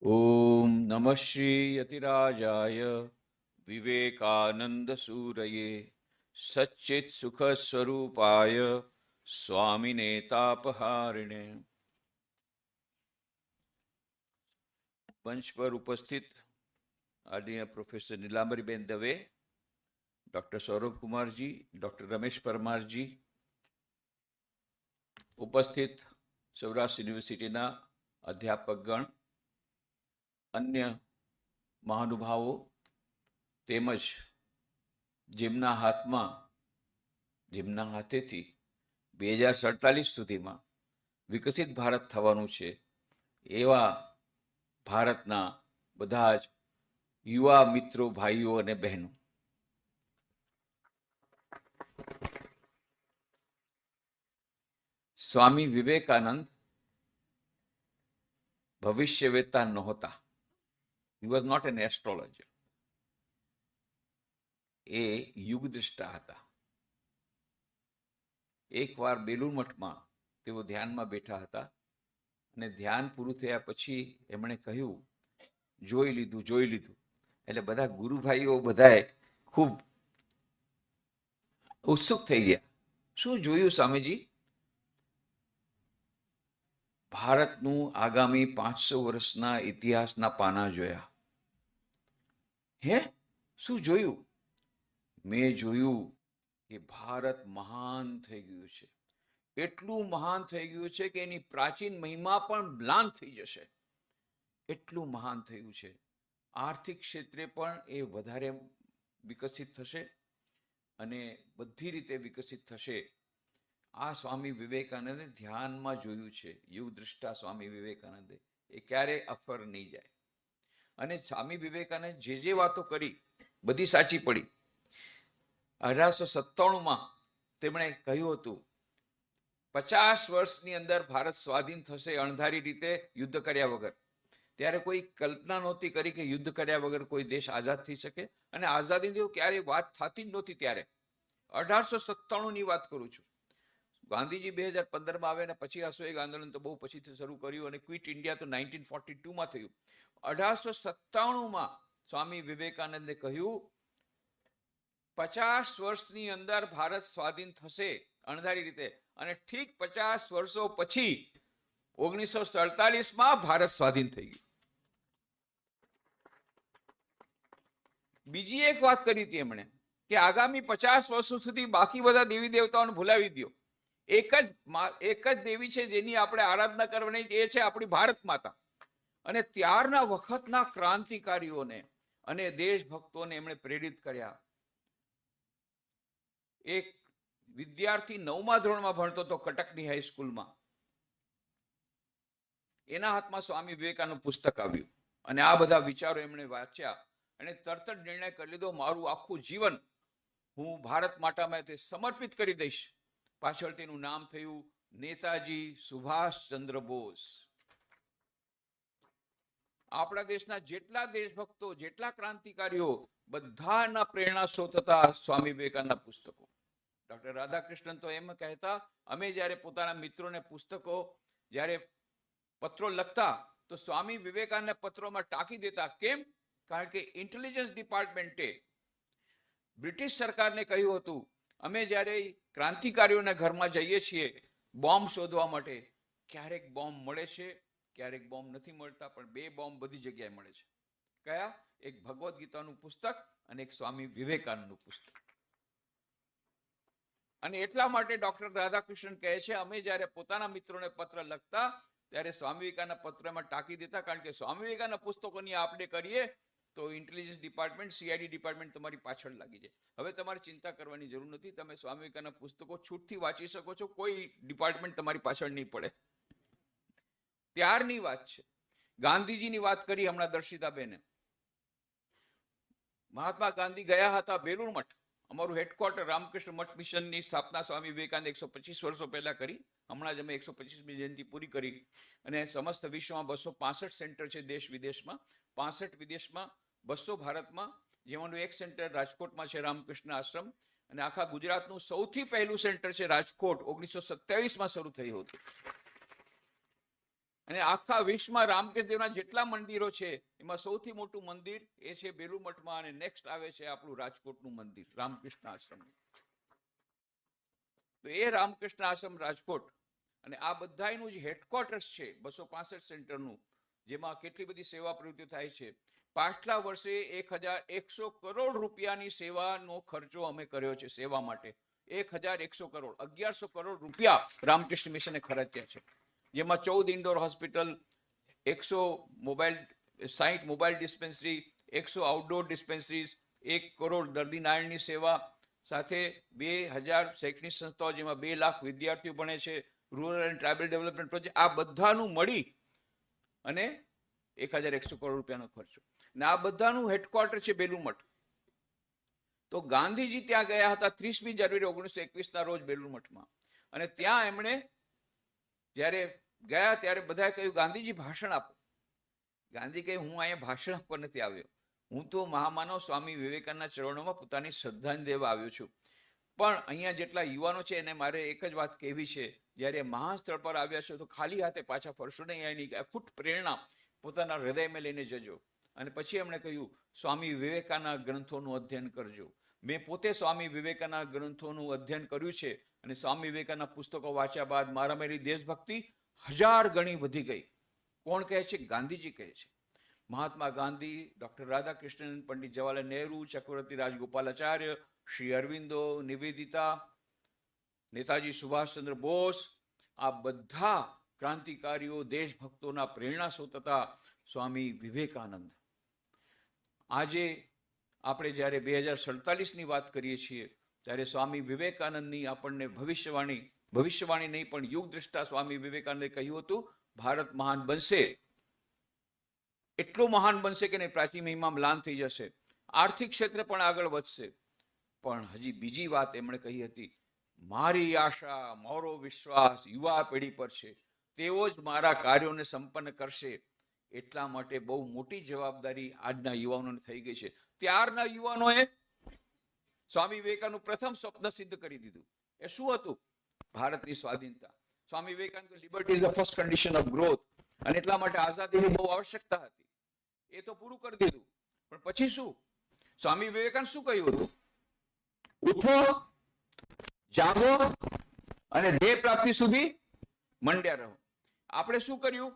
ओम नमः श्री यतिराजाय विवेकानंद सूरये सच्चित सुख स्वरूपाय स्वामिने तापहारिणे। मंच पर उपस्थित आदरणीय professor नीलांबरीबेन Dave, doctor Saurabh Kumar ji, doctor Ramesh Parmar जी, उपस्थित सौराष्ट्र यूनिवर्सिटीना अध्यापकगण, अन्य महानुभावो તેમજ જેમના હાથેથી 2047 સુધીમાં વિકસિત ભારત થવાનું છે એવા ભારતના બધા જ યુવા મિત્રો, ભાઈઓ અને બહેનો, સ્વામી વિવેકાનંદ ભવિષ્યવેતા નહોતા. He was not an astrologer. એ યુગદ્રષ્ટા હતા. એકવાર બેલુર મઠમાં તેઓ ધ્યાનમાં બેઠા હતા અને ધ્યાન પૂરું થયા પછી એમણે કહ્યું, જોઈ લીધું. એટલે બધા ગુરુભાઈઓ બધાએ ખૂબ ઉત્સુક થઈ ગયા. શું જોયું સ્વામીજી? ભારતનું આગામી 500 વર્ષના ઇતિહાસના પાના જોયા. હે, શું જોયું? મેં જોયું કે ભારત મહાન થઈ ગયું છે. એટલું મહાન થઈ ગયું છે કે એની પ્રાચીન મહિમા પણ મ્લાન થઈ જશે. એટલું મહાન થયું છે. આર્થિક ક્ષેત્રે પણ એ વધારે વિકસિત થશે અને બધી રીતે વિકસિત થશે. આ સ્વામી વિવેકાનંદે ધ્યાનમાં જોયું છે. યુગદ્રષ્ટા સ્વામી વિવેકાનંદે એ ક્યારેય અફર નહીં જાય. અને સ્વામી વિવેકાનંદ જે વાતો કરી બધી સાચી પડી. 1897માં તેમણે કહ્યું હતું 50 વર્ષની અંદર ભારત સ્વાધીન થશે અણધારી રીતે, યુદ્ધ કર્યા વગર. ત્યારે કોઈ કલ્પના નહોતી કરી કે યુદ્ધ કર્યા વગર કોઈ દેશ આઝાદ થઈ શકે. અને આઝાદીની ક્યારેય વાત થતી જ નહોતી. ત્યારે 1897ની વાત કરું છું. ગાંધીજી 2015માં આવે અને પછી અસહયોગ આંદોલન તો બહુ પછીથી શરૂ કર્યું અને ક્વિટ ઇન્ડિયા તો 1942માં થયું. 1897માં સ્વામી વિવેકાનંદે કહ્યું 50 વર્ષની અંદર ભારત સ્વાધીન થશે અણધારી રીતે. અને ઠીક 50 વર્ષો પછી 1947માં ભારત સ્વાધીન થઈ ગયું. બીજી એક વાત કરી હતી એમણે કે આગામી 50 વર્ષો સુધી બાકી બધા દેવી દેવતાઓને ભૂલાવી દો. એક જ દેવી છે જેની આપણે આરાધના કરવાની, એ છે આપણી ભારત માતા. અને ત્યારના વખતના ક્રાંતિકારીઓને અને દેશભક્તોને એમણે પ્રેરિત કર્યા. એક વિદ્યાર્થી 9મા ધોરણમાં ભણતો હતો કટકની હાઈસ્કૂલમાં. એના હાથમાં સ્વામી વિવેકાનંદ પુસ્તક આવ્યું અને આ બધા વિચારો એમણે વાંચ્યા અને તરત જ નિર્ણય કરી લીધો, મારું આખું જીવન હું ભારત માટે સમર્પિત કરી દઈશ. પાછળ તેનું નામ થયું નેતાજી સુભાષચંદ્ર બોઝ. આપણા દેશના જેટલા દેશભક્તો, જેટલા ક્રાંતિકારીઓ, બધાના પ્રેરણા સ્ત્રોત હતા સ્વામી વિવેકાનંદના પુસ્તકો. ડોક્ટર રાધાકૃષ્ણન તો એમ કહેતા, અમે જ્યારે પોતાના મિત્રોને પુસ્તકો, જ્યારે પત્રો લખતા તો સ્વામી વિવેકાનંદના પત્રોમાં ટાંકી દેતા. કેમ? કારણ કે ઇન્ટેલિજન્સ ડિપાર્ટમેન્ટે બ્રિટિશ સરકારને કહ્યું હતું, અમે જ્યારે ક્રાંતિકારીઓના ઘરમાં જઈએ છીએ બોમ્બ શોધવા માટે, ક્યારેક બોમ્બ મળે છે, ક્યારેક બોમ્બ નથી મળતા, પણ 2 બોમ્બ બધી જગ્યાએ મળે છે. કયા? એક ભગવદ્ ગીતાનું પુસ્તક અને એક સ્વામી વિવેકાનંદનું પુસ્તક. અને એટલા માટે ડોક્ટર રાધાકૃષ્ણન કહે છે, અમે જ્યારે પોતાના મિત્રોને પત્ર લખતા ત્યારે સ્વામી વિવેકાનંદના પત્રમાં ટાંકી દેતા. કારણ કે સ્વામી વિવેકાનંદના પુસ્તકોની આપણે કરીએ તો ઇન્ટેલિજન્સ ડિપાર્ટમેન્ટ, CID ડિપાર્ટમેન્ટ તમારી પાછળ લાગી જાય. હવે તમારે ચિંતા કરવાની જરૂર નથી. તમે સ્વામી વિવેકાનંદના પુસ્તકો છૂટથી વાંચી શકો છો. કોઈ ડિપાર્ટમેન્ટ તમારી પાછળ નહીં પડે. ત્યારની વાત છે. ગાંધીજીની વાત કરી હમણાં દર્શિતાબેને. મહાત્મા ગાંધી ગયા હતા બેલુર મઠ. અમારું હેડક્વાર્ટર રામકૃષ્ણ મઠ મિશનની સ્થાપના સ્વામી વિવેકાનંદ 125 વર્ષો પહેલા કરી. હમણાં જ અમે 125મી જયંતિ પૂરી કરી. અને સમસ્ત વિશ્વમાં 265 સેન્ટર છે દેશ વિદેશમાં. 65 વિદેશમાં, 200 ભારતમાં, જેમાંનું એક સેન્ટર રાજકોટમાં છે, રામકૃષ્ણ આશ્રમ. અને આખા ગુજરાતનું સૌથી પહેલું સેન્ટર છે રાજકોટ, 1927માં શરૂ થયું હતું. અને આખા વિશ્વમાં રામકૃષ્ણદેવના જેટલા મંદિરો છે એમાં સૌથી મોટું મંદિર એ છે બેલુમઠમાં, અને નેક્સ્ટ આવે છે આપણું રાજકોટનું મંદિર રામકૃષ્ણ આશ્રમ. તો એ રામકૃષ્ણ આશ્રમ રાજકોટ અને આ બધાનું જે હેડક્વાર્ટર્સ છે 265 સેન્ટરનું, જેમાં કેટલી બધી સેવા પ્રવૃત્તિઓ થાય છે. પાછલા વર્ષે 1100 કરોડ રૂપિયાની સેવાનો ખર્ચો અમે કર્યો છે સેવા માટે. 1100 કરોડ, 1100 કરોડ રૂપિયા રામકૃષ્ણ મિશને ખર્ચ્યા છે, જેમાં 14 indoor hospital, 60 mobile dispensary, 100 outdoor dispensaries, 1 crore દર્દી નાયણની સેવા, સાથે 2000 શૈક્ષણિક સંસ્થાઓ જેમાં 2 લાખ વિદ્યાર્થીઓ ભણે છે, rural and tribal development project, આ બધાનું મળી અને 1100 કરોડ રૂપિયાનો ખર્ચો. ને આ બધાનું હેડક્વાર્ટર છે બેલુમઠ. તો ગાંધીજી ત્યાં ગયા હતા 30મી જાન્યુઆરી 1921ના રોજ બેલુમઠમાં, અને ત્યાં એમણે જ્યારે ગયા ત્યારે બધાએ કહ્યું ગાંધીજી ભાષણ આપો. ગાંધી કહે હું અહીંયા ભાષણ આપવા નથી આવ્યો, હું તો મહામાનવ સ્વામી વિવેકાનંદના ચરણોમાં પોતાની શ્રદ્ધાંજલિ દેવા આવ્યો છું. પણ અહીંયા જેટલા યુવાનો છે એને મારે એક જ વાત કહેવી છે, જ્યારે મહાન સ્થળ પર આવ્યા છો તો ખાલી હાથે પાછા ફરશો નહીં. એની અખૂટ પ્રેરણા પોતાના હૃદયમાં લઈને જજો. અને પછી એમણે કહ્યું સ્વામી વિવેકાનંદના ગ્રંથોનું અધ્યયન કરજો. મેં પોતે સ્વામી વિવેકાનંદના ગ્રંથોનું અધ્યયન કર્યું છે, અને સ્વામી વિવેકાનંદના પુસ્તકો વાંચ્યા બાદ મારા મારી દેશભક્તિ 1000 ગણી વધી ગઈ. કોણ કહે છે? ગાંધીજી કહે છે. મહાત્મા ગાંધી, ડોક્ટર રાધાકૃષ્ણન, પંડિત જવાહરલાલ નહેરુ, ચક્રવર્તી રાજગોપાલાચાર્ય, શ્રી અરવિંદો, નિવેદિતા, નેતાજી સુભાષચંદ્ર બોઝ, આ બધા ક્રાંતિકારીઓ, દેશભક્તોના પ્રેરણા સ્ત્રોત હતા સ્વામી વિવેકાનંદ. આજે આપણે જ્યારે 2047ની વાત કરીએ છીએ ત્યારે સ્વામી વિવેકાનંદની આપણને ભવિષ્યવાણી નહીં પણ યુગ દ્રષ્ટા સ્વામી વિવેકાનંદે કહ્યું હતું ભારત મહાન બનશે, એટલો મહાન બનશે કે નહીં પ્રાચીન મહિમા મ્લાન થઈ જશે, આર્થિક ક્ષેત્રે પણ આગળ વધશે. પણ હજી બીજી વાત એમણે કહી હતી, મારી આશા, મારો વિશ્વાસ યુવા પેઢી પર છે, તેઓ જ મારા કાર્યોને સંપન્ન કરશે. એટલા માટે બહુ મોટી જવાબદારી આજના યુવાનોને થઈ ગઈ છે. ત્યારના યુવાનોએ સ્વામી વિવેકાનંદનું પ્રથમ સ્વપ્ન સિદ્ધ કરી દીધું. એ શું હતું? ભારતની સ્વાધીનતા. Swami Vivekananda liberty is the first condition of growth, અને એટલા માટે આઝાદીની બહુ આવશ્યકતા હતી. એ તો પૂરું કરી દીધું. પણ પછી શું? સ્વામી વિવેકાનંદ શું કહ્યું હતું? ઉઠો, જાગો અને ધ્યેય પ્રાપ્તિ સુધી મંડ્યા રહો. આપણે શું કર્યું?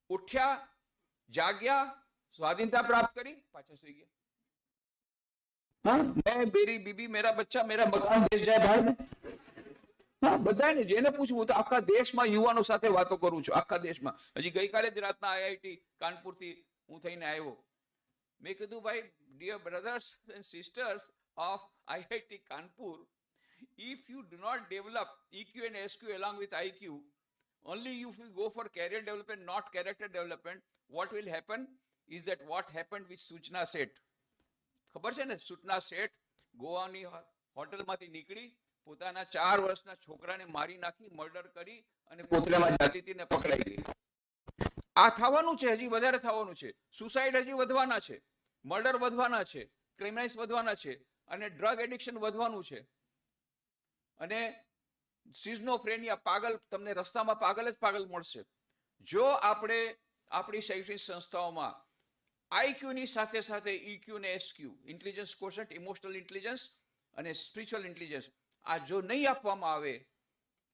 ઉઠ્યા, જાગ્યા, સ્વાધીનતા પ્રાપ્ત કરી, પાછા સુઈ ગયા. મેં, મેરી બીબી, મેરા બચ્ચા, મેરા મકાન, દેશ જાય બહાર. બધાને જેને પૂછવું તો આખા દેશમાં યુવાનો સાથે વાતો કરું છું, આખા દેશમાં. હજી ગઈકાલે જ રાતના આઈઆઈટી કાનપુરથી હું થઈને આવ્યો. મેં કીધું ભાઈ, dear brothers and sisters of IIT Kanpur, if you do not develop EQ and SQ along with IQ, only if you go for career development, not character development, what will happen is that what happened with Suchna Seth. ખબર છે ને? સુચના શેઠ ગોવાની હોટલમાંથી નીકળી પોતાના 4 વર્ષના છોકરાને મારી નાખી, મર્ડર કરી અને કોથળામાં જાતી હતી ને પકડાઈ ગઈ. આ થવાનું છે, હજી વધારે થવાનું છે. સુસાઇડ હજી વધવાના છે, મર્ડર વધવાના છે, ક્રિમિનલ્સ વધવાના છે, અને ડ્રગ એડિક્શન વધવાનું છે, અને સિઝનોફ્રેનિયા, પાગલ, તમને રસ્તામાં પાગલ જ પાગલ મળશે. જો આપણે આપણી શૈક્ષણિક સંસ્થાઓમાં આઈક્યુની સાથે સાથે ઈક્યુ અને SQ, intelligence quotient, emotional intelligence અને સ્પિરિચ્યુઅલ ઇન્ટેલિજન્સ, આ જો નહીં આપવામાં આવે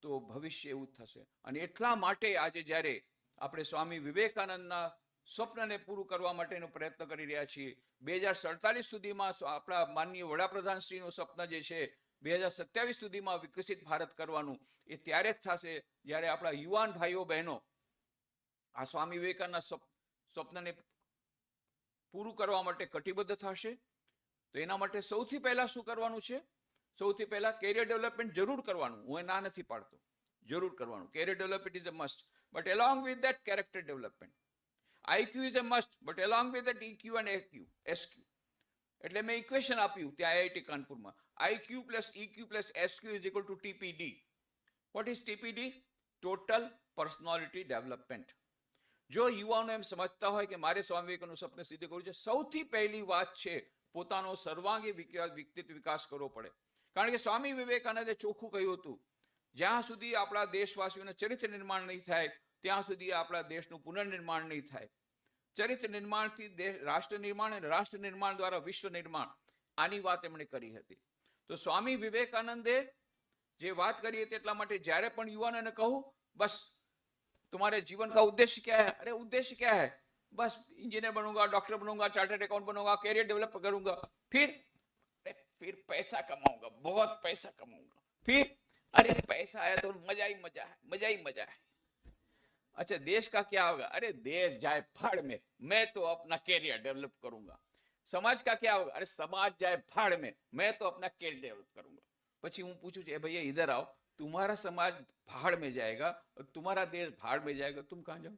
તો ભવિષ્ય એવું જ થશે. અને એટલા માટે આજે જ્યારે આપણે સ્વામી વિવેકાનંદના સ્વપ્નને પૂરું કરવા માટેનો પ્રયત્ન કરી રહ્યા છીએ, 2047 સુધીમાં આપણા માનનીય વડાપ્રધાનશ્રીનું સ્વપ્ન જે છે 2027 સુધીમાં વિકસિત ભારત કરવાનું, એ ત્યારે જ થશે જ્યારે આપણા યુવાન ભાઈઓ બહેનો આ સ્વામી વિવેકાનંદના સ્વપ્નને પૂરું કરવા માટે કટિબદ્ધ થશે. તો એના માટે સૌથી પહેલા શું કરવાનું છે? સૌથી પહેલા કેરિયર ડેવલપમેન્ટ જરૂર કરવાનું. હું એ ના નથી પાડતો, જરૂર કરવાનું. Career development is a must, but along with that character development. IQ is a must, but along with that EQ and SQ. એટલે મેં ઇક્વેશન આપ્યું ત્યાં IIT કાનપુરમાં. IQ plus EQ plus SQ is equal to TPD. What is TPD? Total Personality Development. જો યુવાનો એમ સમજતા હોય કે મારે સ્વામી વિવેકાનંદનું સપનું સિદ્ધ કરવું છે, સૌથી પહેલી વાત છે પોતાનો સર્વાંગી વ્યક્તિત્વ વિકાસ કરવો પડે. કારણ કે સ્વામી વિવેકાનંદે ચોખ્ખું કહ્યું હતું, જ્યાં સુધી આપણા દેશવાસીઓને ચરિત્ર નિર્માણ નહીં થાય ત્યાં સુધી આપણા દેશનું પુનર્નિર્માણ નહીં થાય. ચરિત્ર નિર્માણથી રાષ્ટ્ર નિર્માણ, અને રાષ્ટ્ર નિર્માણ દ્વારા વિશ્વ નિર્માણ, આની વાત એમણે કરી હતી. તો સ્વામી વિવેકાનંદે જે વાત કરી હતી, એટલા માટે જ્યારે પણ યુવાનોને કહું, બસ तुम्हारे जीवन का उद्देश्य क्या है? अरे उद्देश्य क्या है? बस इंजीनियर बनूंगा, डॉक्टर बनूंगा, चार्टर्ड अकाउंट बनूंगा, कैरियर डेवलप करूंगा, फिर पैसा कमाऊंगा, बहुत पैसा कमाऊंगा, फिर अरे पैसा आया तो मजा ही मजा है, मजा ही मजा है. अच्छा, देश का क्या होगा? अरे देश जाए फाड़ में, मैं तो अपना कैरियर डेवलप करूंगा. समाज का क्या होगा? अरे समाज जाए फाड़ में, मैं तो अपना कैरियर डेवलप करूंगा. પછી હું પૂછું છું, ભैया इधर आओ, तुम्हारा समाज भाड़ में जाएगा और तुम्हारा देश भाड़ में जाएगा, तुम कहां जाओ?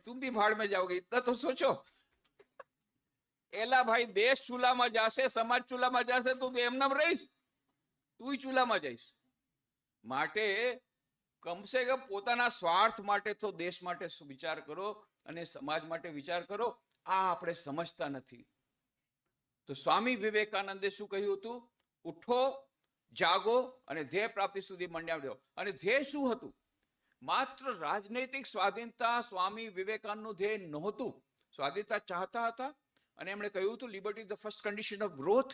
तुम भी भाड़ में जाओगे, इतना तो सोचो. एला भाई, देश चूल्हाમાં જશે, સમાજ ચૂલામાં જશે, તું એમનામ રહીશ, તું ચૂલામાં જઈશ. માટે કમસે કમ પોતાના સ્વાર્થ માટે તો દેશ માટે વિચાર કરો અને સમાજ માટે વિચાર કરો. આ આપણે સમજતા નથી. તો સ્વામી વિવેકાનંદે શું કહ્યું હતું? ઉઠો, જાગો અને ધ્યેય પ્રાપ્તિ સુધી મંડ્યા. અને ધ્યેય શું હતું? માત્ર રાજનૈતિક સ્વાધીનતા સ્વામી વિવેકાનંદનું ધ્યેય નહોતું. સ્વાધીનતા ચાહતા હતા અને એમણે કહ્યું હતું liberty the first condition of growth,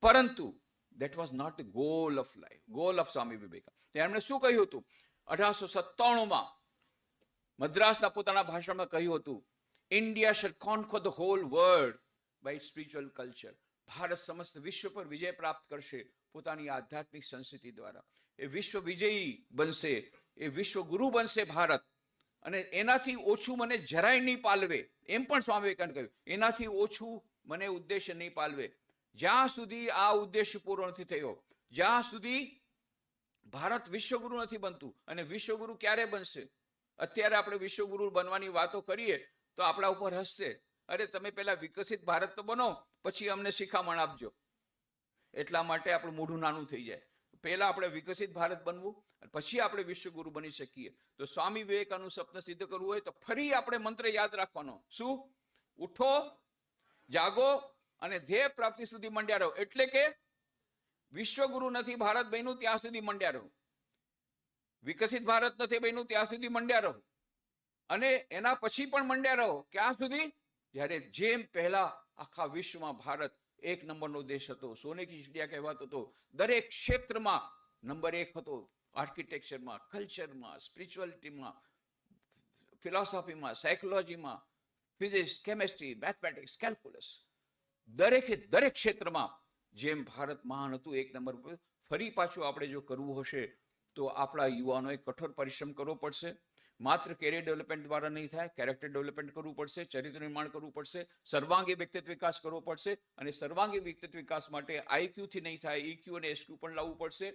પરંતુ that was not the goal of life, goal of Swami Vivekananda. એમણે શું કહ્યું હતું? 1897માં મદ્રાસના પોતાના ભાષણમાં કહ્યું હતું, India shall conquer the whole world by its spiritual culture. Bharat સમસ્ત વિશ્વ પર વિજય પ્રાપ્ત કરશે પોતાની આધ્યાત્મિક સંસ્કૃતિ દ્વારા. એ વિશ્વ વિજયી બનશે, એ વિશ્વ ગુરુ બનશે ભારત. અને એનાથી ઓછું મને જરાય નહીં પાલવે, એમ પણ સ્વામી વિવેકાનંદ કહ્યું, એનાથી ઓછું મને ઉદ્દેશ્ય નહીં પાલવે. જ્યાં સુધી આ ઉદ્દેશ્ય પૂરો નથી થયો, જ્યાં સુધી ભારત વિશ્વગુરુ નથી બનતું. અને વિશ્વગુરુ ક્યારે બનશે? અત્યારે આપણે વિશ્વગુરુ બનવાની વાતો કરીએ તો આપણા ઉપર હસશે, અરે તમે પહેલા વિકસિત ભારત તો બનો, પછી અમને શિખામણ આપજો. એટલા માટે આપણું મોઢું નાનું થઈ જાય. પહેલા આપણે વિકસિત ભારત બનવું, પછી આપણે વિશ્વગુરુ બની શકીએ. તો સ્વામી વિવેકાનંદનું સપનું સિદ્ધ કરવું હોય તો ફરી આપણે મંત્ર યાદ રાખવાનો. શું? ઉઠો, જાગો અને ધ્યેય પ્રાપ્તિ સુધી મંડ્યા રહો. એટલે કે વિશ્વગુરુ નથી ભારત બન્યું ત્યાં સુધી મંડ્યા રહો, વિકસિત ભારત નથી બન્યું ત્યાં સુધી મંડ્યા રહો, અને એના પછી પણ મંડ્યા રહો. ક્યાં સુધી? જ્યારે જેમ પહેલા આખા વિશ્વમાં ભારત એક નંબરનો દેશ હતો, સોને કી ચિડિયા કહેવાતો હતો, દરેક ક્ષેત્રમાં નંબર 1 હતો. આર્કિટેક્ચરમાં, કલ્ચરમાં, સ્પિરિચ્યુઆલિટીમાં, ફિલોસોફીમાં, સાયકોલોજીમાં, ફિઝિક્સ, કેમેસ્ટ્રી, મેથમેટિક્સ, કેલ્ક્યુલસ, દરેકે દરેક ક્ષેત્રમાં જેમ ભારત મહાન હતું, એક નંબર પર. ફરી પાછું આપણે જો કરવું હશે તો આપણા યુવાનોએ કઠોર પરિશ્રમ કરવો પડશે. માત્ર કેરિયર ડેવલપમેન્ટ દ્વારા નહીં થાય, કેરેક્ટર ડેવલપમેન્ટ કરવું પડશે, ચરિત્ર નિર્માણ કરવું પડશે, સર્વાંગી વ્યક્તિત્વ વિકાસ કરવો પડશે. અને સર્વાંગી વ્યક્તિત્વ વિકાસ માટે IQ થી નહીં થાય, EQ અને SQ પણ લાવવું પડશે.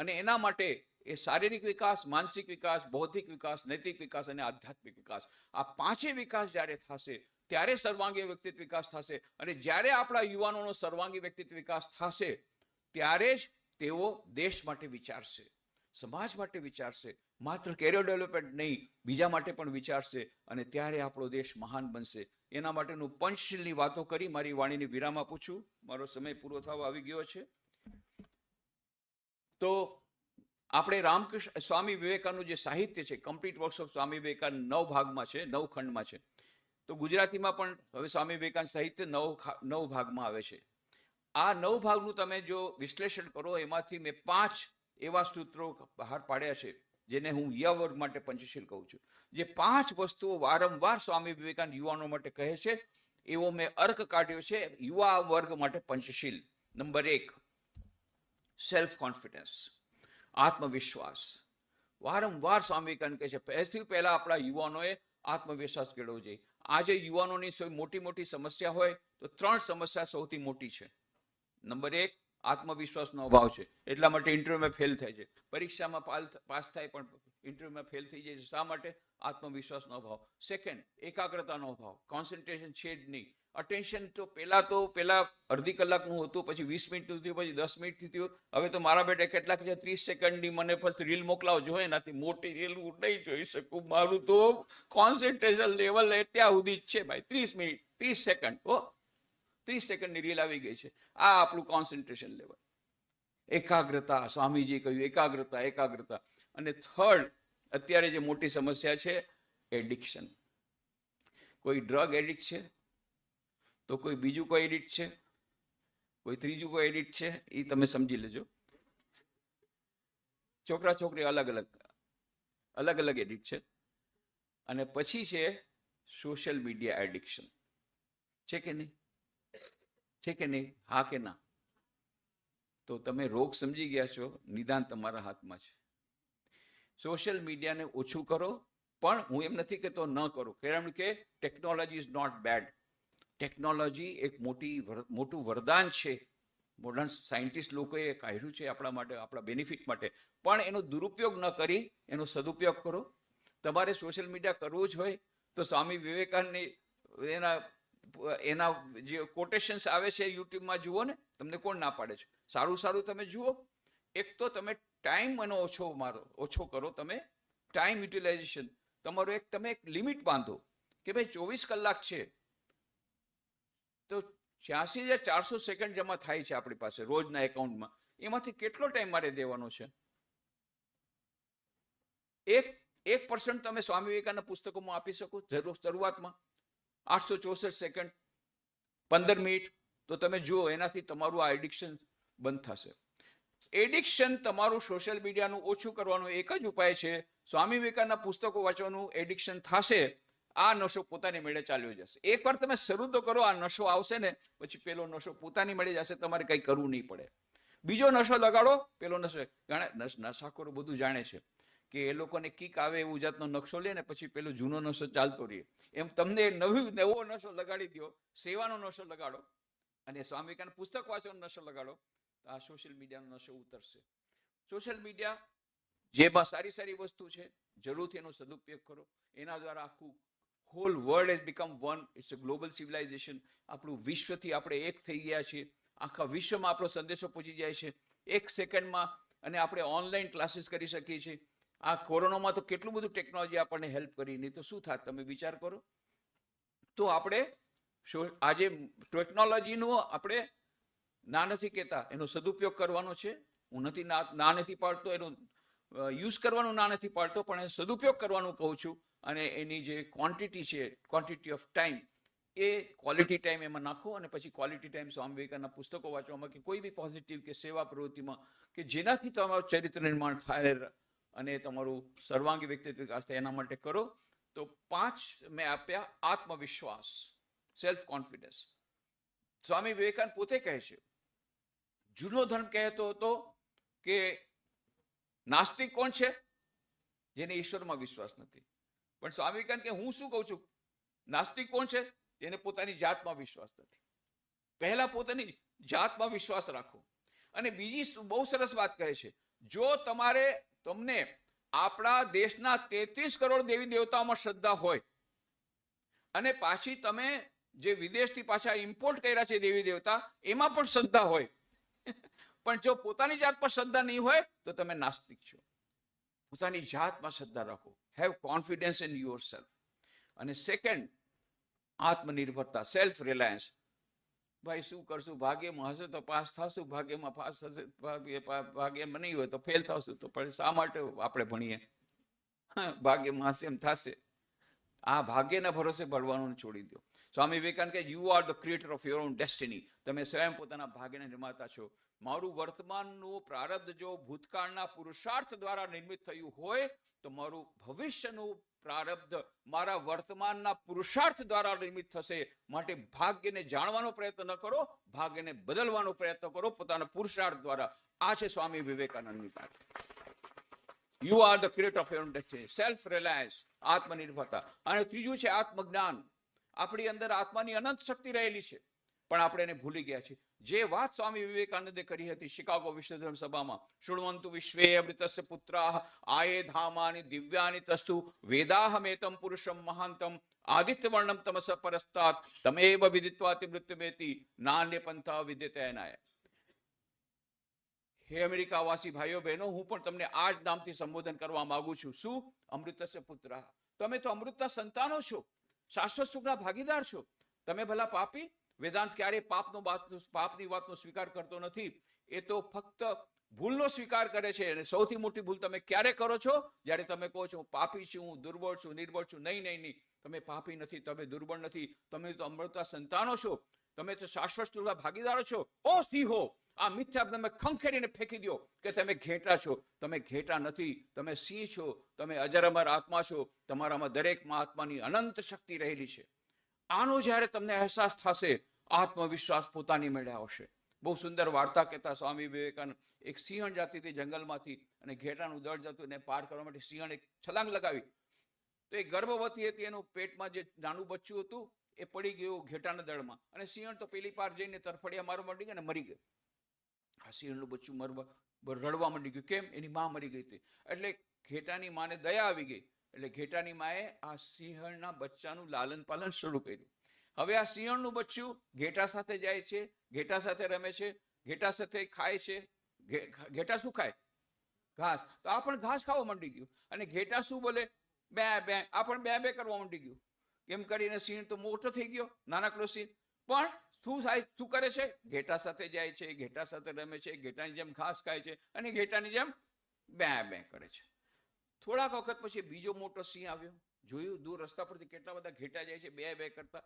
અને એના માટે એ શારીરિક વિકાસ, માનસિક વિકાસ, બૌદ્ધિક વિકાસ, નૈતિક વિકાસ અને આધ્યાત્મિક વિકાસ, આ પાંચે વિકાસ જ્યારે થશે ત્યારે સર્વાંગી વ્યક્તિત્વ વિકાસ થશે. અને જ્યારે આપણા યુવાનોનો સર્વાંગી વ્યક્તિત્વ વિકાસ થશે ત્યારે જ તેઓ દેશ માટે વિચારશે, સમાજ માટે વિચારશે, માત્ર કેરિયર ડેવલપમેન્ટ નહીં, બીજા માટે પણ વિચારશે. અને ત્યારે આપણો દેશ મહાન બનશે. એના માટેનું પંચશીલની વાતો કરી મારી વાણીને વિરામ આપું છું. મારો સમય પૂરો થવા આવી ગયો છે. તો આપણે રામકૃષ્ણ સ્વામી વિવેકાનંદનું જે સાહિત્ય છે, complete works of Swami Vivekananda 9 ભાગમાં છે, 9 ખંડમાં છે. તો ગુજરાતીમાં પણ હવે સ્વામી વિવેકાનંદ સાહિત્ય 9 ભાગમાં આવે છે. આ 9 ભાગનું તમે જો વિશ્લેષણ કરો, એમાંથી મેં 5 એવા સૂત્રો બહાર પાડ્યા છે જેને હું યુવા વર્ગ માટે પંચશીલ કહું છું. જે 5 વસ્તુઓ વારંવાર સ્વામી વિવેકાનંદ યુવાનો માટે કહે છે, એવો મેં અર્ક કાઢ્યો છે યુવા વર્ગ માટે પંચશીલ. નંબર 1, સેલ્ફ કોન્ફિડન્સ, આત્મવિશ્વાસ. વારંવાર સ્વામી વિવેકાનંદ કહે છે સૌથી પહેલા આપણા યુવાનોએ આત્મવિશ્વાસ કેળવવો જોઈએ. આજે યુવાનોની મોટી મોટી સમસ્યા હોય તો 3 સમસ્યા સૌથી મોટી છે. નંબર 1, આત્મવિશ્વાસનો અભાવ છે, એટલા માટે ઇન્ટરવ્યુમાં ફેલ થાય છે. પરીક્ષામાં પાસ થાય પણ ઇન્ટરવ્યુમાં ફેલ થઈ જાય છે. શા માટે? આત્મવિશ્વાસનો અભાવ. સેકન્ડ, એકાગ્રતાનો અભાવ, કોન્સન્ટ્રેશન છે જ નહીં. અટેન્શન તો પહેલા અડધી કલાકનું હતું, પછી 20 મિનિટનું થયું, પછી 10 મિનિટથી થયું. હવે તો મારા બેટા કેટલાક છે 30 સેકન્ડની મને પછી રીલ મોકલાવજો, એનાથી મોટી રીલ હું નહીં જોઈ શકું. મારું તો કોન્સન્ટ્રેશન લેવલ ત્યાં સુધી જ છે ભાઈ. 30 મિનિટ 30 સેકન્ડ 30 સેકન્ડની રીલ આવી ગઈ છે. આ આપણું કોન્સન્ટ્રેશન લેવલ. એકાગ્રતા, સ્વામીજી કહ્યું એકાગ્રતા. અને થર્ડ, અત્યારે જે મોટી સમસ્યા છે એડિક્શન. કોઈ ડ્રગ એડિક્ટ છે, તો કોઈ બીજું કોઈ એડિક્ટ છે, કોઈ ત્રીજું કોઈ એડિક્ટ છે, એ તમે સમજી લેજો. છોકરા છોકરી અલગ અલગ એડિક્ટ છે. અને પછી છે સોશિયલ મીડિયા એડિક્શન. છે કે નહીં? છે કે નહીં? હા કે ના? તો તમે રોગ સમજી ગયા છો, નિદાન તમારા હાથમાં છે. સોશિયલ મીડિયાને ઓછું કરો, પણ હું એમ નથી કહેતો ન કરો, કારણ કે technology is not bad. Technology એક મોટું વરદાન છે. મોડર્ન સાયન્ટિસ્ટ લોકોએ કાઢ્યું છે આપણા માટે, આપણા બેનિફિટ માટે. પણ એનો દુરુપયોગ ન કરી એનો સદુપયોગ કરો. તમારે સોશિયલ મીડિયા કરવું જ હોય તો સ્વામી વિવેકાનંદની એના જે કોટેશન્સ આવે છે યુટ્યુબમાં જુઓ ને, તમને કોણ ના પાડે છે? સારું તમે જુઓ. એક તો તમે ટાઈમ એનો ઓછો કરો. તમે ટાઈમ યુટિલાઇઝેશન તમારો તમે એક લિમિટ બાંધો કે ભાઈ 24 કલાક છે તો 86,400 સેકન્ડ જમા થાય છે આપણી પાસે રોજના એકાઉન્ટમાં. એમાંથી કેટલો ટાઈમ મારે દેવાનો છે? 1% તમે સ્વામી વિવેકાનંદના પુસ્તકોમાં આપી શકો શરૂઆતમાં. 864 સેકન્ડ, 15 મિનિટ. તો તમે જુઓ, એનાથી તમારું આ એડિક્શન બંધ થશે. એડિક્શન તમારું સોશિયલ મીડિયાનું ઓછું કરવાનું એક જ ઉપાય છે. સ્વામી વિવેકાનંદના પુસ્તકો વાંચવાનું એડિક્શન થશે. આ નશો પોતાની મેળે ચાલ્યો જશે. એકવાર તમે શરૂ તો કરો, આ નશો આવશે ને પછી પેલો નશો પોતાની મેળે જશે. તમારે કંઈ કરવું નહીં પડે. બીજો નશો લગાડો, પેલો નશો. નશાખોરો બધું જાણે છે કે એ લોકોને કિક આવે એવું જાતનો નકશો લે ને પછી પેલો જૂનો નશો ચાલતો રહે. એમ તમને નવો નશો લગાડી દો, સેવાનો નશો લગાડો અને સ્વામી વિવેકાનંદ પુસ્તક વાંચવાનો નશો લગાડો, તો આ સોશિયલ મીડિયાનો નશો ઉતરશે. સોશિયલ મીડિયા જેમાં સારી વસ્તુ છે, જરૂરથી એનો સદુપયોગ કરો. એના દ્વારા આખું whole world has become one. It's a global civilisation. આપણું વિશ્વથી આપણે એક થઈ ગયા છીએ. આખા વિશ્વમાં આપણો સંદેશો પહોંચી જાય છે 1 સેકન્ડમાં. અને આપણે ઓનલાઈન ક્લાસીસ કરી શકીએ છીએ. આ કોરોનામાં તો કેટલું બધું ટેકનોલોજી આપણને હેલ્પ કરી, નહીં તો શું થાત? તમે વિચાર કરો. તો આપણે આજે ટેકનોલોજીનો આપણે ના નથી કહેતા, એનો સદુપયોગ કરવાનો છે. હું ના નથી પાડતો, એનો યુઝ કરવાનું ના નથી પાડતો, પણ એ સદુપયોગ કરવાનું કહું છું. અને એની જે ક્વોન્ટિટી છે, quantity of time, A quality time એમાં નાખો. અને પછી ક્વોલિટી ટાઈમ સ્વામી વિવેકાનંદના પુસ્તકો વાંચવામાં કે કોઈ બી પોઝિટિવ કે સેવા પ્રવૃત્તિમાં કે જેનાથી તમારું ચરિત્ર નિર્માણ થાય અને તમારું સર્વાંગી વ્યક્તિત્વ વિકાસ થાય, એના માટે કરો. તો 5 મેં આપ્યા. આત્મવિશ્વાસ, સેલ્ફ કોન્ફિડન્સ. સ્વામી વિવેકાનંદ પોતે કહે છે, જૂનો ધર્મ કહેતો હતો કે નાસ્તિક કોણ છે? જેને ઈશ્વરમાં વિશ્વાસ નથી. પણ સ્વામી વિવેકાનંદ કે હું શું કહું છું? નાસ્તિક કોણ છે? જેને પોતાની જાતમાં વિશ્વાસ નથી. પહેલા પોતાની જાતમાં વિશ્વાસ રાખો. અને બીજી બહુ સરસ વાત કહે છે, જો તમને આપણા દેશના 33 કરોડ દેવી દેવતાઓમાં શ્રદ્ધા હોય અને પાછી તમે જે વિદેશથી પાછા ઇમ્પોર્ટ કર્યા છે દેવી દેવતા, એમાં પણ શ્રદ્ધા હોય, પણ જો પોતાની જાત પર શ્રદ્ધા નહીં હોય તો તમે નાસ્તિક છો. પોતાની જાતમાં શ્રદ્ધા રાખો. Have confidence in your self. અને સેકન્ડ, આત્મનિર્ભરતા, સેલ્ફ રિલાયન્સ. ભાઈ શું કરશું? ભાગ્યમાં હશે તો પાસ થશું, ભાગ્યમાં પાસ હશે, ભાગ્યમાં નહીં હોય તો ફેલ થશું. તો પછી શા માટે આપણે ભણીએ? ભાગ્યમાં હશે એમ થશે. આ ભાગ્યના ભરોસે ભણવાનું છોડી દો. સ્વામી વિવેકાનંદ કહે, you are the creator of your own destiny. તમે સ્વયં પોતાના ભાગ્યના નિર્માતા છો. મારું વર્તમાનનું પ્રારબ્ધ જો ભૂતકાળના પુરુષાર્થ દ્વારા નિર્મિત થયું હોય તો મારું ભવિષ્યનું પ્રારબ્ધ મારા વર્તમાનના પુરુષાર્થ દ્વારા નિર્મિત થશે. માટે ભાગ્યને જાણવાનો પ્રયત્ન ન કરો, ભાગ્યને બદલવાનો પ્રયત્ન કરો પોતાના પુરુષાર્થ દ્વારા. આ છે સ્વામી વિવેકાનંદની વાત. You are the creator of your destiny. Self Reliance, આત્મનિર્ભરતા. અને ત્રીજું છે આત્મજ્ઞાન. આપણી અંદર આત્માની અનંત શક્તિ રહેલી છે, પણ આપણે એને ભૂલી ગયા છીએ. જે વાત સ્વામી વિવેકાનંદે કરી હતી શિકાગો વિશ્વ ધર્મ સભામાં, શૃણવંતુ વિશ્વે અમૃતસ્ય પુત્રાઃ આયે ધામાની દિવ્યાની તસ્તુ વેદાહમેતમ પુરુષમ મહાંતમ આદિત્યવર્ણમ તમસ પરસ્તાત તમેવ વિદિત્વાતિ મૃત્યુમેતિ નાન્ય પંથા વિદ્યતેનાય. હે અમેરિકાવાસી ભાઈઓ બહેનો, હું પણ તમને આ જ નામથી સંબોધન કરવા માંગુ છું. શું? અમૃતસ્ય પુત્રાઃ. તમે તો અમૃતના સંતાનો છો, શાશ્વત સુખના ભાગીદાર છો. તમે ભલા પાપી? વેદાંત ક્યારે પાપની વાતનો સ્વીકાર કરતો નથી. એ તો ફક્ત ભૂલનો સ્વીકાર કરે છે. અને સૌથી મોટી ભૂલ તમે ક્યારે કરો છો? જ્યારે તમે કહો છો પાપી છું, દુર્બળ છું, નિર્બળ છું. નહીં. તમે પાપી નથી, તમે દુર્બળ નથી, તમે તો અમૃતના સંતાનો છો, તમે તો શાશ્વત ભાગીદારો છો. ઓ સિંહો, આ મિથ્યા તમે ખંખેરીને ફેંકી દો કે તમે ઘેટા છો. તમે ઘેટા નથી, તમે સિંહ છો. તમે અજરઅમર આત્મા છો. તમારામાં દરેકમાં આત્માની અનંત શક્તિ રહેલી છે. આનો જ્યારે તમને અહેસાસ થશે, આત્મવિશ્વાસ પોતાની મેળે આવશે. બહુ સુંદર વાર્તા કહેતા સ્વામી વિવેકાનંદ. એક સિંહણ જાતી હતી જંગલમાંથી, અને ઘેટાનું દળ જતું એને પાર કરવા માટે સિંહણ એક છલાંગ લગાવી. તો એ ગર્ભવતી હતી, એનું પેટમાં જે નાનું બચ્ચું હતું એ પડી ગયું ઘેટાના દળમાં, અને સિંહણ તો પેલી પાર જઈને તરફડિયા મારવા માંડી ગઈ અને મરી ગયું. આ સિંહણનું બચ્ચું રડવા માંડી ગયું. કેમ? એની માં મરી ગઈ હતી. એટલે ઘેટાની માને દયા આવી ગઈ. એટલે ઘેટાની માએ આ સિંહણના બચ્ચાનું લાલન પાલન શરૂ કર્યું. હવે આ સિંહણનું બચ્ચું ઘેટા સાથે જાય છે, ઘેટા સાથે રમે છે, ઘેટા સાથે ખાય છે. ઘેટા શું ખાય? ઘાસ. તો આ પણ ઘાસ ખાવા માંડી ગયું. અને ઘેટા શું બોલે? બે બે. આ પણ બે બે કરવા માંડી ગયું. એમ કરીને સિંહ તો મોટો થઈ ગયો, નાનકડો સિંહ. પણ શું થાય? શું કરે છે? ઘેટા સાથે જાય છે, ઘેટા સાથે રમે છે, ઘેટાની જેમ ઘાસ ખાય છે, અને ઘેટાની જેમ બે બે કરે છે. થોડાક વખત પછી બીજો મોટો સિંહ આવ્યો. જોયું દૂર રસ્તા પરથી કેટલા બધા ઘેટા જાય છે બે બે કરતા,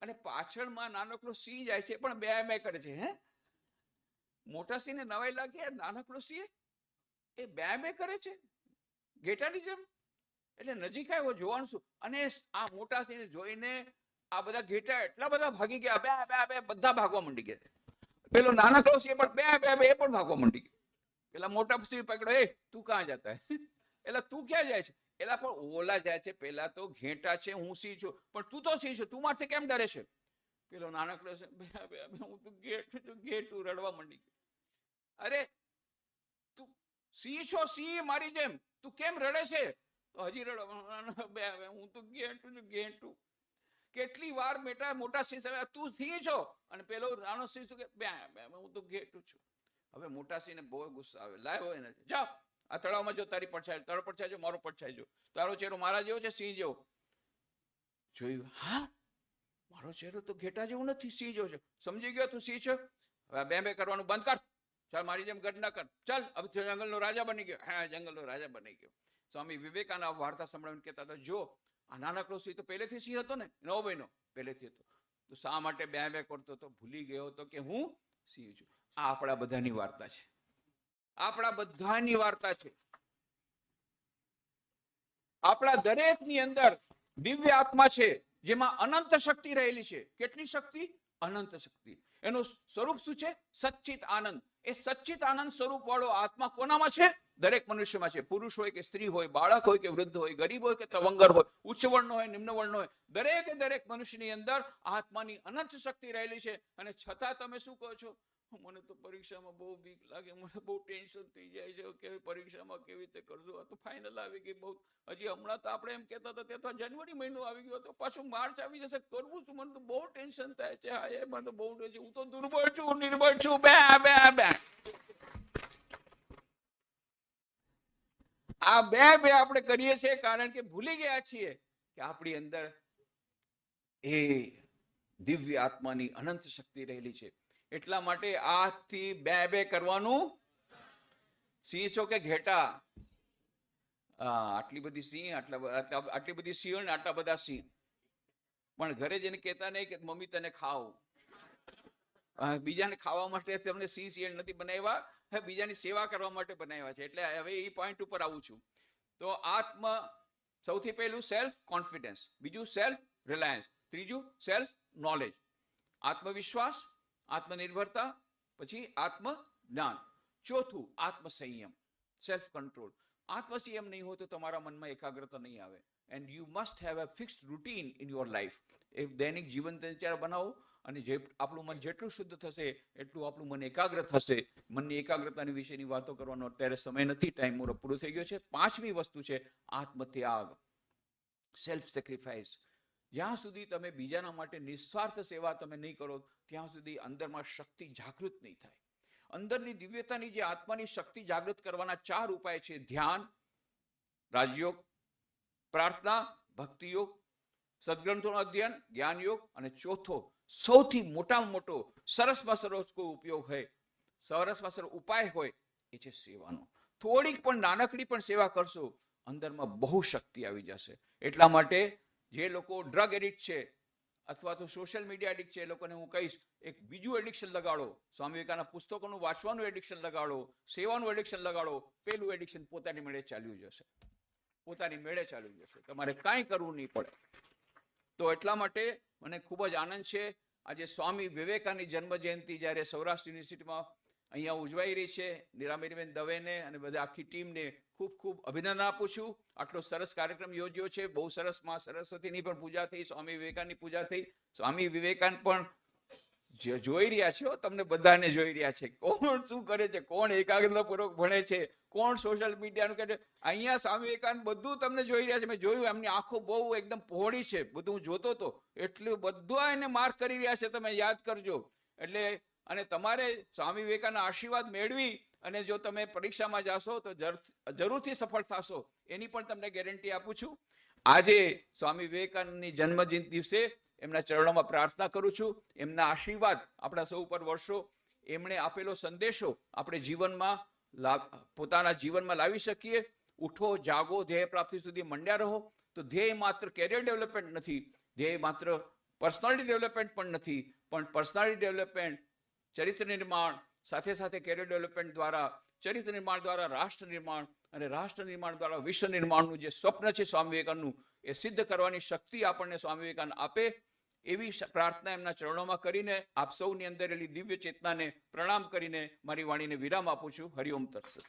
અને પાછળમાં નાનકડો સિંહ જાય છે પણ બે બે કરે છે. હે, મોટા સિંહને નવાઈ લાગી, નાનકડો સિંહ એ બે બે કરે છે ઘેટાની જેમ. એટલે નજીક આવ્યો, જોવાનું શું? અને આ મોટા સિંહને જોઈને આ બધા ઘેટા એટલા બધા ભાગી ગયા, બે બે બે, બધા ભાગવા માંડી ગયા. પેલો નાનકડો સિંહ પણ બે બે બે, એ પણ ભાગવા માંડી ગયો. પેલા મોટા સિંહ પકડો, એ તું ક્યાં જતા? એટલે તું ક્યાં જાય છે? એલા પણ ઓલા જાય છે. પેલા તો ઘેટા છે, હું સિંહ છું, પણ તું તો સિંહ છું, તું મારથી કેમ ડરે છે? પેલો નાનકડો છે, હું તો ઘેટું છું, ઘેટું, રડવા માંડી ગયો. અરે તું સિંહ છો, સિંહ મારી જેમ, તું કેમ રડે છે? તો હજી રડવા, બે હું તો ઘેટું છું, ઘેટું. કેટલી વાર મોટા સિંહ સામે તું સિંહ છો, અને પેલો નાનો સિંહ શું કે બે બે, હું તો ઘેટું છું. હવે મોટા સિંહને બહુ ગુસ્સો આવે. લાવ્યો એને, જાઓ આ તળાવમાં જો, તારી પડછાય, તારો પડછાય જો, મારો પડછાય જો. તારો ચહેરો મારા જેવો છે, સિંહ જેવો. જોયું, હા મારો ચહેરો તો ઘેટા જેવો નથી, સિંહ જેવો છે. સમજી ગયો તું સિંહ છે? હવે બે બે કરવાનું બંધ કર. ચાલ મારી જેમ ગઢ ના કર. ચાલ હવે જંગલનો રાજા બની ગયો. હા, જંગલનો રાજા બની ગયો. સ્વામી વિવેકાનંદ વાર્તા સંભળાવીને કહેતા હતા, જો આ નાનકડો સિંહ તો પહેલેથી સિંહ હતો ને, નવો બહેનો પહેલેથી હતો, તો શા માટે બે બે કરતો હતો? ભૂલી ગયો હતો કે હું સિંહ છું. આ આપણા બધાની વાર્તા છે. આપણા બધાની વાર્તા છે. આપણા દરેકની અંદર દિવ્ય આત્મા છે, જેમાં અનંત શક્તિ રહેલી છે. કેટલી શક્તિ? અનંત શક્તિ. એનું સ્વરૂપ શું છે? સચ્ચિત આનંદ. એ સચ્ચિત આનંદ સ્વરૂપ વાળો આત્મા કોનામાં છે? દરેક મનુષ્યમાં છે. પુરુષ હોય કે સ્ત્રી હોય, બાળક હોય કે વૃદ્ધ હોય, ગરીબ હોય કે તવંગર હોય, ઉચ્ચ વર્ણનો હોય, નિમ્ન વર્ણનો હોય, દરેક મનુષ્યની અંદર આત્માની અનંત શક્તિ રહેલી છે. અને છતાં તમે શું કહો છો? મને તો પરીક્ષામાં બહુ બીક લાગે, મને બહુ ટેન્શન થઈ જાય છે કે પરીક્ષામાં કેવી રીતે કરજો. આ તો ફાઇનલ આવી ગઈ. બહુ હજી હમણાં તો આપણે એમ કહેતા હતા, તે તો જાન્યુઆરી મહિનો આવી ગયો હતો, પાછું માર્ચ આવી જશે, કરવું શું? મને તો બહુ ટેન્શન થાય છે. હા, એ મને તો બહુ ટેન્શન. હું તો દુર્બળ છું, નિર્બળ છું, બે બે બે. આ બે બે આપણે કરીએ છીએ કારણ કે ભૂલી ગયા છીએ કે આપણી અંદર એ દિવ્ય આત્માની અનંત શક્તિ રહેલી છે. એટલા માટે આજથી બે બે કરવાનું. સિંહ છો કે ઘેટા? આટલી બધી સિંહ, આટલી બધી સિંહ ને આટલા બધા સિંહ, પણ ઘરે જઈને કહેતા નહીં કે મમ્મી તને ખાવ. બીજાને ખાવા માટે તમને સિંહ સિંહ નથી બનાવ્યા, બીજાની સેવા કરવા માટે બનાવ્યા છે. એટલે હવે એ પોઈન્ટ ઉપર આવું છું. તો આત્મ, સૌથી પહેલું સેલ્ફ કોન્ફિડન્સ, બીજું સેલ્ફ રિલાયન્સ, ત્રીજું સેલ્ફ નોલેજ, આત્મવિશ્વાસ, આત્મનિર્ભરતા, પછી આત્મ જ્ઞાન, ચોથું આત્મસંયમ, સેલ્ફ કંટ્રોલ. આત્મસંયમ નહીં હોય તો તમારા મનમાં એકાગ્રતા નહીં આવે. And you must have a fixed routine in your life. એ દૈનિક જીવન દિનચર્યા બનાવો, અને જે આપણું મન જેટલું શુદ્ધ થશે એટલું આપણું મન એકાગ્ર થશે. મનની એકાગ્રતાની વિશેની વાતો કરવાનો અત્યારે સમય નથી, ટાઈમ પૂરો પૂરો થઈ ગયો છે. પાંચમી વસ્તુ છે આત્મત્યાગ, સેલ્ફ સેક્રિફાઈસ. જ્યાં સુધી તમે બીજાના માટે નિસ્વાર્થ સેવા તમે નહીં કરો, ત્યાં સુધી અંદરમાં શક્તિ જાગૃત નહીં થાય. અંદરની દિવ્યતાની, જે આત્માની શક્તિ જાગૃત કરવાના 4 ઉપાય છે: ધ્યાન, રાજયોગ, પ્રાર્થના, ભક્તિયોગ, સદગ્રંથોનું અધ્યયન, જ્ઞાન યોગ, અને ચોથો સૌથી મોટામાં મોટો સરસમાં સરસ કોઈ ઉપયોગ હોય સરસમાં સરસ ઉપાય હોય એ છે સેવાનો. થોડીક પણ નાનકડી પણ સેવા કરશો, અંદરમાં બહુ શક્તિ આવી જશે. એટલા માટે જે લોકો ડ્રગ એડિક્ટ છે અથવા તો સોશિયલ મીડિયા એડિક્ટ છે, એ લોકોને હું કહીશ, એક બીજું એડિક્શન લગાડો. સ્વામી વિવેકાનંદના પુસ્તકોનું વાંચવાનું એડિક્શન લગાડો, સેવાનું એડિક્શન લગાડો. પેલું એડિક્શન પોતાની મેળે ચાલ્યું જશે, પોતાની મેળે ચાલ્યું જશે, તમારે કાંઈ કરવું નહીં પડે. તો એટલા માટે મને ખૂબ જ આનંદ છે. આજે સ્વામી વિવેકાનંદની જન્મ જયંતિ જ્યારે સૌરાષ્ટ્ર યુનિવર્સિટીમાં અહીંયા ઉજવાઈ રહી છે, નિરામીબેન દવેને અને બધા આખી ટીમને ખૂબ ખૂબ અભિનંદન આપું છું. આટલો સરસ કાર્યક્રમ યોજ્યો છે. બહુ સરસ માં સરસ્વતીની પણ પૂજા થઈ, સ્વામી વિવેકાનંદની પૂજા થઈ. સ્વામી વિવેકાનંદ પણ જોઈ રહ્યા છે, તમને બધાને જોઈ રહ્યા છે, કોણ શું કરે છે, કોણ એકાગ્રતાપૂર્વક ભણે છે, કોણ સોશિયલ મીડિયાનું કરે. અહીંયા સ્વામી વિવેકાનંદ બધું તમને જોઈ રહ્યા છે. મેં જોયું, એમની આંખો બહુ એકદમ પહોળી છે, બધું હું જોતો હતો. એટલું બધું એને માર્ક કરી રહ્યા છે, તમે યાદ કરજો. એટલે અને તમારે સ્વામી વિવેકાનંદ આશીર્વાદ મેળવી અને જો તમે પરીક્ષામાં જાશો તો જરૂરથી સફળ થશો, એની પણ તમને ગેરંટી આપું છું. આજે સ્વામી વિવેકાનંદની જન્મ દિવસે એમના ચરણોમાં પ્રાર્થના કરું છું, એમના આશીર્વાદ આપણા સૌ ઉપર વર્ષો. એમણે આપેલો સંદેશો આપણે જીવનમાં પોતાના જીવનમાં લાવી શકીએ. ઉઠો, જાગો, ધ્યેય પ્રાપ્તિ સુધી મંડ્યા રહો. તો ધ્યેય માત્ર કેરિયર ડેવલપમેન્ટ નથી, ધ્યેય માત્ર પર્સનાલિટી ડેવલપમેન્ટ પણ નથી, પણ પર્સનાલિટી ડેવલપમેન્ટ, ચરિત્ર નિર્માણ, સાથે સાથે કેરિયર ડેવલપમેન્ટ દ્વારા, ચરિત્ર નિર્માણ દ્વારા રાષ્ટ્ર નિર્માણ, અને રાષ્ટ્ર નિર્માણ દ્વારા વિશ્વ નિર્માણનું જે સ્વપ્ન છે સ્વામી વિવેકાનંદનું, એ સિદ્ધ કરવાની શક્તિ આપણને સ્વામી વિવેકાનંદ આપે, એવી પ્રાર્થના એમના ચરણોમાં કરીને આપ સૌની અંદર રહેલી દિવ્ય ચેતનાને પ્રણામ કરીને મારી વાણીને વિરામ આપું છું. હરિઓમ તત્સત.